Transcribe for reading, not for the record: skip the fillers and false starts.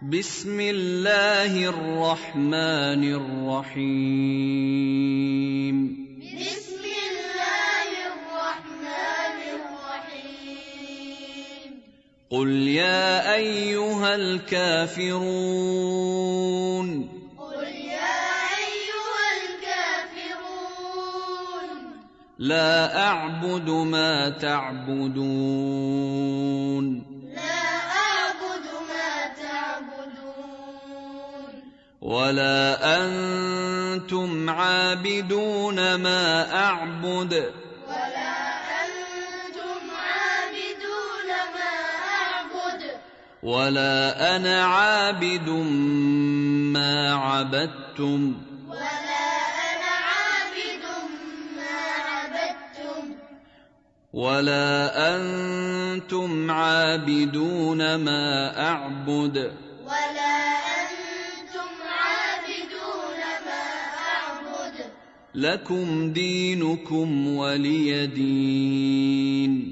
بسم الله الرحمن الرحيم بسم الله الرحمن الرحيم قل يا أيها الكافرون قل يا أيها الكافرون لا أعبد ما تعبدون ولا أنتم عابدون ما أعبد ولا أنتم عابدون ما أعبد ولا أنا عابد ما عبدتم ولا أنا عابد ما عبدتم ولا أنتم عابدون ما أعبد ولا أنتم عابدون ما أعبد لكم دينكم ولي دين